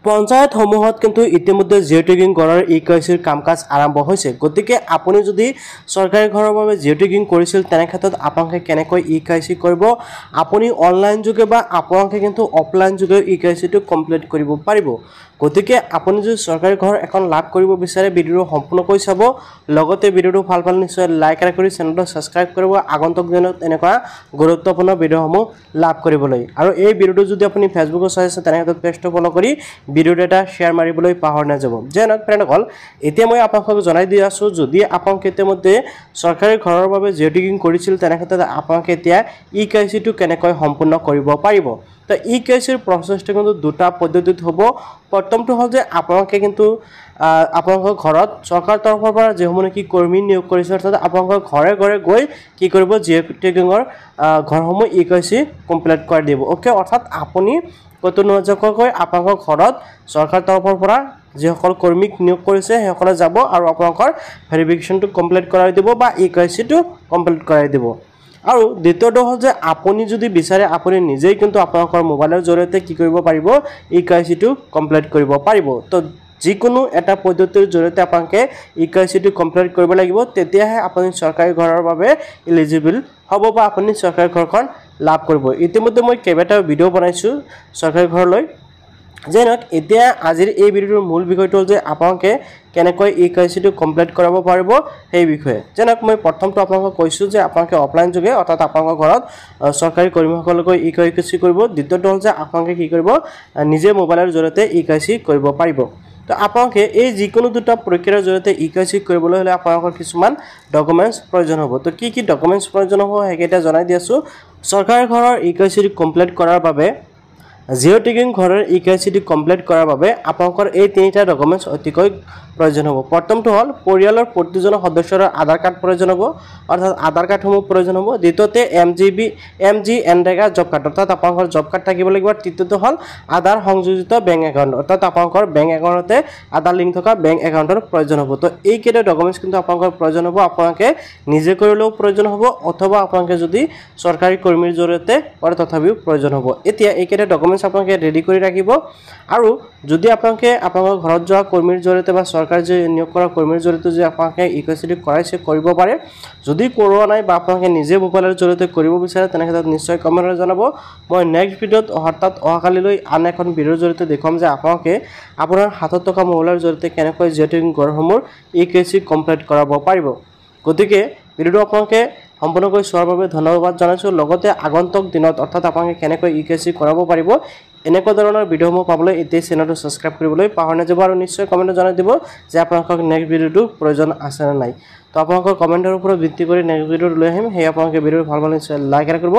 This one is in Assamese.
পঞ্চায়ত সমূহত কিন্তু ইতিমধ্যে জিঅ' টেগিং কৰাৰ ইকেৱাইচিৰ কাম-কাজ আৰম্ভ হৈছে। গতিকে আপুনি যদি চৰকাৰী ঘৰৰ বাবে জিঅ' টেগিং কৰিছিল তেনে ক্ষেত্ৰত আপোনালোকে কেনেকৈ ইকেৱাইচি কৰিব, আপুনি অনলাইন যোগে বা আপোনালোকে কিন্তু অফলাইন যোগে ইকেৱাইচিটো কমপ্লিট কৰিব পাৰিব। গতিকে আপুনি যদি চৰকাৰী ঘৰ এখন লাভ কৰিব বিচাৰে ভিডিঅ'টো সম্পূৰ্ণকৈ চাব, লগতে ভিডিঅ'টো ভাল পালে নিশ্চয় লাইক কৰি চেনেলটো ছাবস্ক্ৰাইব কৰিব আগন্তুক দিনত এনেকুৱা গুৰুত্বপূৰ্ণ ভিডিঅ'সমূহ লাভ কৰিবলৈ। আৰু এই ভিডিঅ'টো যদি আপুনি ফেচবুকত চাই আছে তেনে ক্ষেত্ৰত পেজটো ফ'ল' কৰি ভিডিঅ'টো এটা শ্বেয়াৰ মাৰিবলৈ পাহৰি নাযাব। যে নহওক ফ্ৰেণ্ডসকল, এতিয়া মই আপোনালোকক জনাই দি আছোঁ, যদি আপোনালোকে ইতিমধ্যে চৰকাৰী ঘৰৰ বাবে জিঅ' টেগিং কৰিছিল তেনে ক্ষেত্ৰত আপোনালোকে এতিয়া ইকেৱাইচিটো কেনেকৈ সম্পূৰ্ণ কৰিব পাৰিব। তো ইকেৱাইচিৰ প্ৰচেছটো কিন্তু দুটা পদ্ধতিত হ'ব। প্ৰথমটো হ'ল যে আপোনালোকে কিন্তু আপোনালোকৰ ঘৰত চৰকাৰৰ তৰফৰ পৰা যিসমূহ নেকি কৰ্মী নিয়োগ কৰিছে, অৰ্থাৎ আপোনালোকৰ ঘৰে ঘৰে গৈ কি কৰিব, জিঅ' টেগিঙৰ ঘৰসমূহ ইকেৱাইচি কমপ্লিট কৰি দিব। অ'কে, অৰ্থাৎ আপুনি ক'তো নোযোৱাকৈ আপোনালোকৰ ঘৰত চৰকাৰৰ তৰফৰ পৰা যিসকল কৰ্মীক নিয়োগ কৰিছে সেইসকলে যাব আৰু আপোনালোকৰ ভেৰিফিকেশ্যনটো কমপ্লিট কৰাই দিব বা ইকেৱাইচিটো কমপ্লিট কৰাই দিব। আৰু দ্বিতীয়টো হ'ল যে আপুনি যদি বিচাৰে আপুনি নিজেই কিন্তু আপোনালোকৰ মোবাইলৰ জৰিয়তে কি কৰিব পাৰিব, ইকেৱাইচিটো কমপ্লিট কৰিব পাৰিব। তো যিকোনো এটা পদ্ধতিৰ জৰিয়তে আপোনালোকে ইকেৱাইচিটো কমপ্লিট কৰিব লাগিব, তেতিয়াহে আপুনি চৰকাৰী ঘৰৰ বাবে এলিজিবল হ'ব বা আপুনি চৰকাৰী ঘৰখন লাভ কৰিব। ইতিমধ্যে মই কেইবাটাও ভিডিঅ' বনাইছোঁ চৰকাৰী ঘৰলৈ। যে নহওক, এতিয়া আজিৰ এই ভিডিঅ'টোৰ মূল বিষয়টো হ'ল যে আপোনালোকে কেনেকৈ ইকেৱাইচিটো কমপ্লিট কৰাব পাৰিব সেই বিষয়ে। যে নহওক, মই প্ৰথমটো আপোনালোকক কৈছোঁ যে আপোনালোকে অফলাইন যোগে অৰ্থাৎ আপোনালোকৰ ঘৰত চৰকাৰী কৰ্মীসকলকৈ ইকেৱাইচি কৰিব। দ্বিতীয়টো হ'ল যে আপোনালোকে কি কৰিব, নিজে মোবাইলৰ জৰিয়তে ইকেৱাইচি কৰিব পাৰিব। তো আপোনালোকে এই যিকোনো দুটা প্ৰক্ৰিয়াৰ জৰিয়তে ইকেৱাইচি কৰিবলৈ হ'লে আপোনালোকৰ কিছুমান ডকুমেণ্টছ প্ৰয়োজন হ'ব। তো কি কি ডকুমেণ্টছ প্ৰয়োজন হ'ব সেইকেইটা জনাই দি আছোঁ। চৰকাৰী ঘৰৰ ইকেৱাইচিটো কমপ্লিট কৰাৰ বাবে, জিঅ' টেগিং ঘৰৰ ইকেৱাইচিটো কমপ্লিট কৰাৰ বাবে আপোনালোকৰ এই তিনিটা ডকুমেণ্টছ অতিকৈ প্ৰয়োজন হ'ব। প্ৰথমটো হ'ল পৰিয়ালৰ প্ৰতিজন সদস্যৰ আধাৰ কাৰ্ড প্ৰয়োজন হ'ব, অৰ্থাৎ আধাৰ কাৰ্ডসমূহ প্ৰয়োজন হ'ব। দ্বিতীয়তে এনৰেগা জব কাৰ্ড, অৰ্থাৎ আপোনালোকৰ জব কাৰ্ড থাকিব লাগিব। তৃতীয়টো হ'ল আধাৰ সংযোজিত বেংক একাউণ্ট, অৰ্থাৎ আপোনালোকৰ বেংক একাউণ্টতে আধাৰ লিংক থকা বেংক একাউণ্টৰ প্ৰয়োজন হ'ব। তো এইকেইটা ডকুমেণ্টছ কিন্তু আপোনালোকৰ প্ৰয়োজন হ'ব। আপোনালোকে নিজে কৰিলেও প্ৰয়োজন হ'ব অথবা আপোনালোকে যদি চৰকাৰী কৰ্মীৰ জৰিয়তে কৰে তথাপিও প্ৰয়োজন হ'ব। এতিয়া এইকেইটা ডকুমেণ্টছ আপোনালোকে ৰেডি কৰি ৰাখিব। আৰু যদি আপোনালোকে আপোনালোকৰ ঘৰত যোৱা কৰ্মীৰ জৰিয়তে বা চৰকাৰী যে নিয়োগ কৰা কৰ্মীৰ জৰিয়তে যদি আপোনালোকে ইকেৱাইচিটো কৰাইছে কৰিব পাৰে। যদি কৰোৱা নাই বা আপোনালোকে নিজে মোবাইলৰ জৰিয়তে কৰিব বিচাৰে তেনে ক্ষেত্ৰত নিশ্চয় কমেণ্টত জনাব। মই নেক্সট ভিডিঅ'ত অৰ্থাৎ অহাকালিলৈ আন এখন ভিডিঅ'ৰ জৰিয়তে দেখুৱাম যে আপোনালোকে আপোনাৰ হাতত থকা মোবাইলৰ জৰিয়তে কেনেকৈ জিঅ' টেগিং ঘৰসমূহ ইকেৱাইচি কমপ্লিট কৰাব পাৰিব। গতিকে ভিডিঅ'টো আপোনালোকে সম্পূৰ্ণকৈ চোৱাৰ বাবে ধন্যবাদ জনাইছোঁ। লগতে আগন্তুক দিনত অৰ্থাৎ আপোনালোকে কেনেকৈ ইকেৱাইচি কৰাব পাৰিব এনেকুৱা ধৰণৰ ভিডিঅ'সমূহ পাবলৈ এতিয়া চেনেলটো ছাবস্ক্ৰাইব কৰিবলৈ পাহৰি নাযাব আৰু নিশ্চয় কমেণ্টত জনাই দিব যে আপোনালোকক নেক্সট ভিডিঅ'টো প্ৰয়োজন আছে নে নাই। তো আপোনালোকৰ কমেণ্টৰ ওপৰত ভিত্তি কৰি নেক্সট ভিডিঅ'টো লৈ আহিম। সেয়ে আপোনালোকে ভিডিঅ'টো ভাল পালে নিশ্চয় লাইক কৰিব।